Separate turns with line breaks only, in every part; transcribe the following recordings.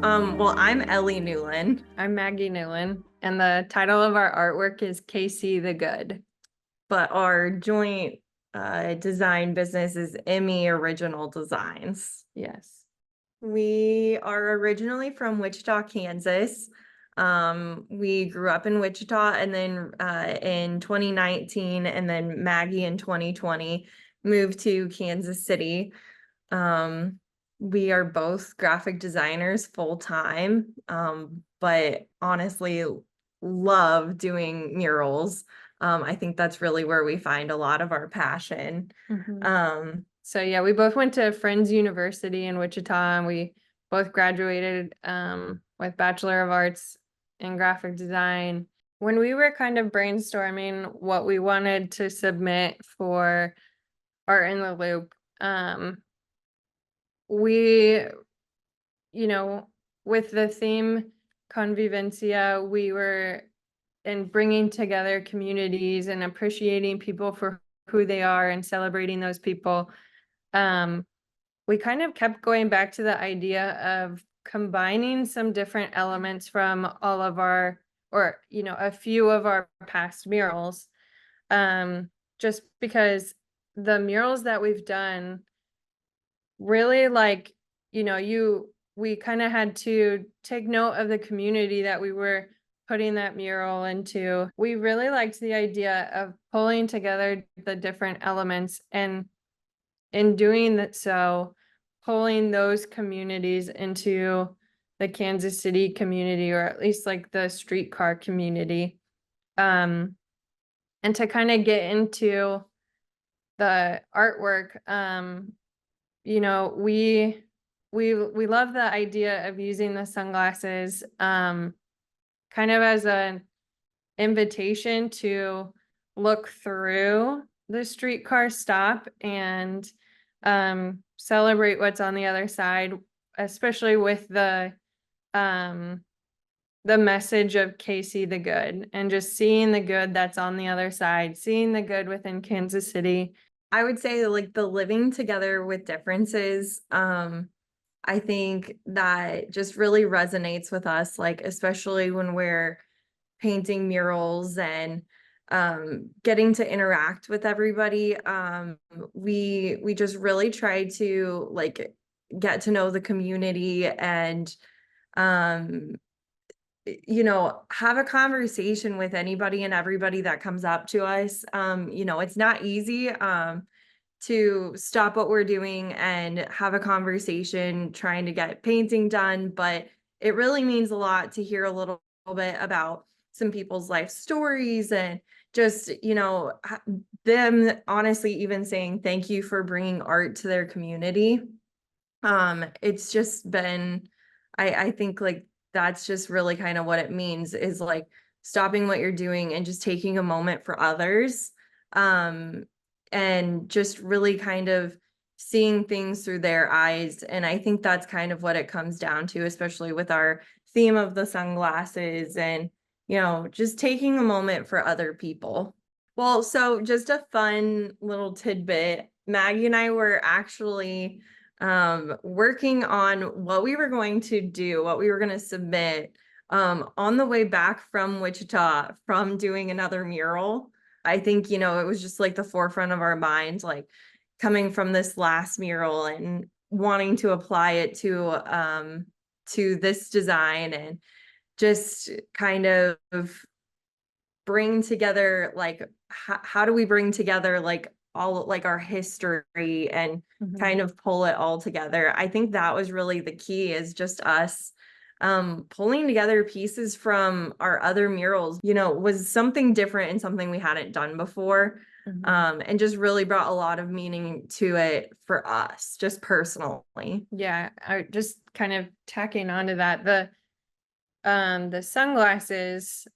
Well, I'm Ellie Newlin.
I'm Maggie Newlin, and the title of our artwork is KC the Good.
But our joint design business is Emmy Original Designs.
Yes.
We are originally from Wichita, Kansas. We grew up in Wichita, and then in 2019, and then Maggie in 2020 moved to Kansas City. Um, we are both graphic designers full time, but honestly love doing murals. I think that's really where we find a lot of our passion.
Mhm.
Um,
So yeah, we both went to Friends University in Wichita, and we both graduated with Bachelor of Arts in graphic design. When we were kind of brainstorming what we wanted to submit for Art in the Loop, we, you know, with the theme Convivencia, we were in bringing together communities and appreciating people for who they are and celebrating those people. We kind of kept going back to the idea of combining some different elements from all of our, or, a few of our past murals. Just because the murals that we've done really we kind of had to take note of the community that we were putting that mural into. We really liked the idea of pulling together the different elements, and in doing that, so pulling those communities into the Kansas City community, or at least like the streetcar community. And to kind of get into the artwork, you know, we love the idea of using the sunglasses kind of as an invitation to look through the streetcar stop and celebrate what's on the other side, especially with the message of KC the Good, and just seeing the good that's on the other side, seeing the good within Kansas City.
I would say like the living together with differences. I think that just really resonates with us, like especially when we're painting murals and getting to interact with everybody. We just really try to like get to know the community and um have a conversation with anybody and everybody that comes up to us. It's not easy to stop what we're doing and have a conversation trying to get painting done, but it really means a lot to hear a little bit about some people's life stories and just, them honestly even saying thank you for bringing art to their community. It's just been, I think like that's just really kind of what it means is like stopping what you're doing and just taking a moment for others. Um, and just really kind of seeing things through their eyes. And I think that's kind of what it comes down to, especially with our theme of the sunglasses and, just taking a moment for other people. Well, so just a fun little tidbit. Maggie and I were actually working on what we were going to do, what we were going to submit on the way back from Wichita from doing another mural. I think, it was just like the forefront of our minds, like coming from this last mural and wanting to apply it to this design and just kind of bring together like how do we bring together like all like our history and kind of pull it all together. I think that was really the key is just us pulling together pieces from our other murals, was something different and something we hadn't done before. And just really brought a lot of meaning to it for us, just personally.
Yeah, I just kind of tacking onto that, the sunglasses,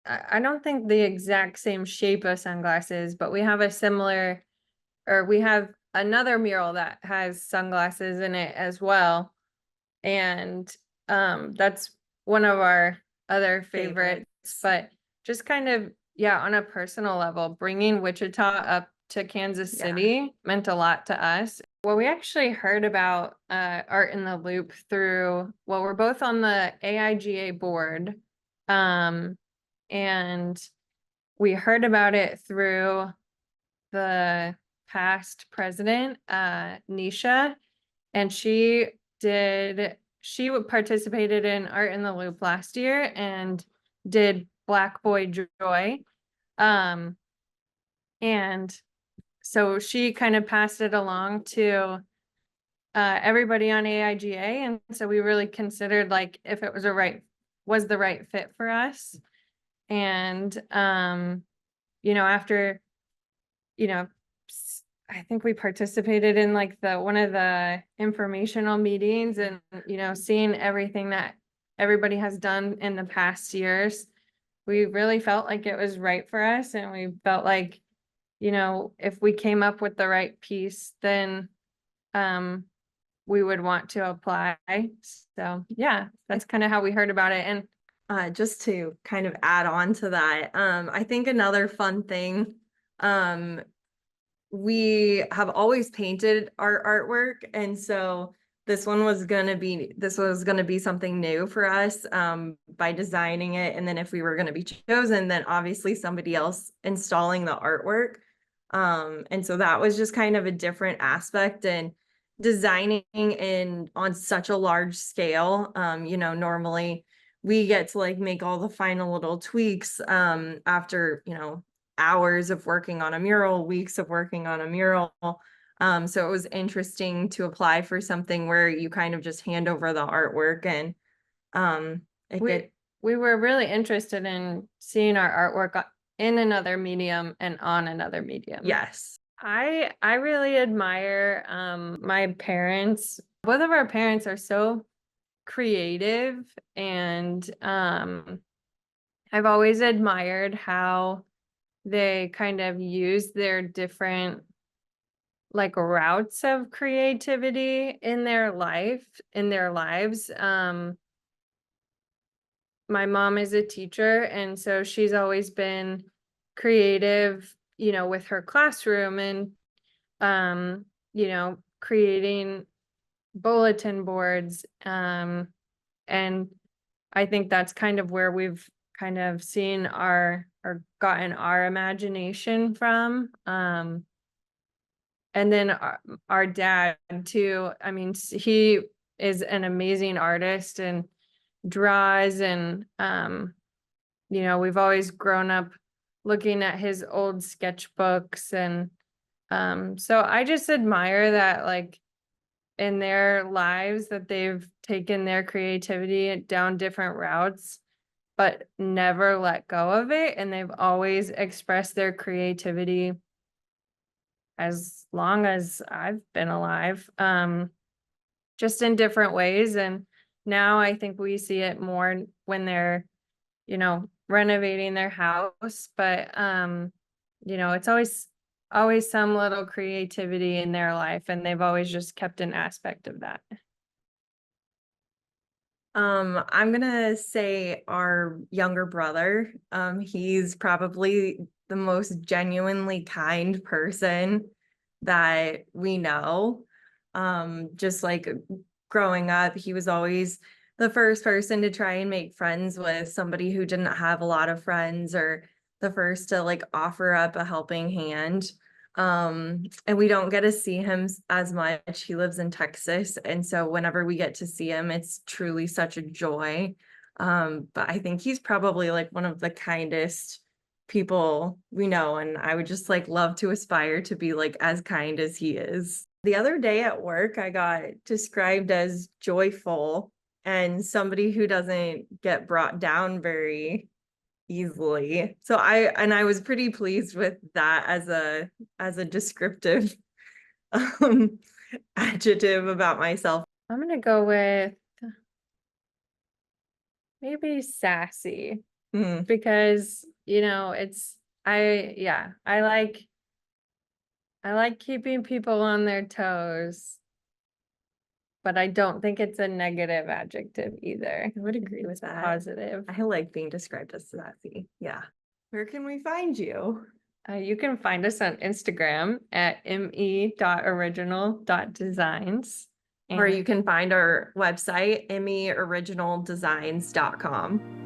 I don't think the exact same shape of sunglasses, but we have a similar, or we have another mural that has sunglasses in it as well. And that's one of our other favorites. But just kind of, yeah, on a personal level, bringing Wichita up to Kansas
Yeah.
City meant a lot to us. Well, we actually heard about Art in the Loop through, well, we're both on the AIGA board. And we heard about it through the past president, Nisha, and participated in Art in the Loop last year and did Black Boy Joy. And so she kind of passed it along to everybody on AIGA, and so we really considered like if it was the right fit for us. And after I think we participated in like one of the informational meetings, and seeing everything that everybody has done in the past years, we really felt like it was right for us, and we felt like if we came up with the right piece, then we would want to apply. So yeah, that's kind of how we heard about it. And
just to kind of add on to that, I think another fun thing, we have always painted our artwork, and so this was gonna be something new for us, by designing it, and then if we were gonna be chosen, then obviously somebody else installing the artwork. And so that was just kind of a different aspect, and designing on such a large scale. Normally we get to like make all the final little tweaks after hours of working on a mural, weeks of working on a mural. So it was interesting to apply for something where you kind of just hand over the artwork, and
we were really interested in seeing our artwork in another medium and on another medium.
Yes.
I really admire my parents. Both of our parents are so creative, and I've always admired how they kind of use their different like routes of creativity in their lives. My mom is a teacher, and so she's always been creative, with her classroom, and creating bulletin boards. And I think that's kind of where we've kind of seen or gotten our imagination from. And then our dad too. I mean, he is an amazing artist and draws, and we've always grown up looking at his old sketchbooks, and so I just admire that, like, in their lives, that they've taken their creativity down different routes but never let go of it, and they've always expressed their creativity as long as I've been alive, just in different ways. And now I think we see it more when they're renovating their house, but it's always some little creativity in their life, and they've always just kept an aspect of that.
I'm gonna say our younger brother. He's probably the most genuinely kind person that we know. Just like growing up, he was always the first person to try and make friends with somebody who didn't have a lot of friends, or the first to like offer up a helping hand. And we don't get to see him as much. He lives in Texas, and so whenever we get to see him, it's truly such a joy. But I think he's probably like one of the kindest people we know, and I would just like love to aspire to be like as kind as he is. The other day at work, I got described as joyful, and somebody who doesn't get brought down very easily. So I was pretty pleased with that as a descriptive adjective about myself.
I'm gonna go with maybe sassy, because I like keeping people on their toes, but I don't think it's a negative adjective either.
I would agree with that.
Positive.
I like being described as sassy. Yeah. Where can we find you?
You can find us on Instagram at me.original.designs.
Or you can find our website, emmyoriginaldesigns.com.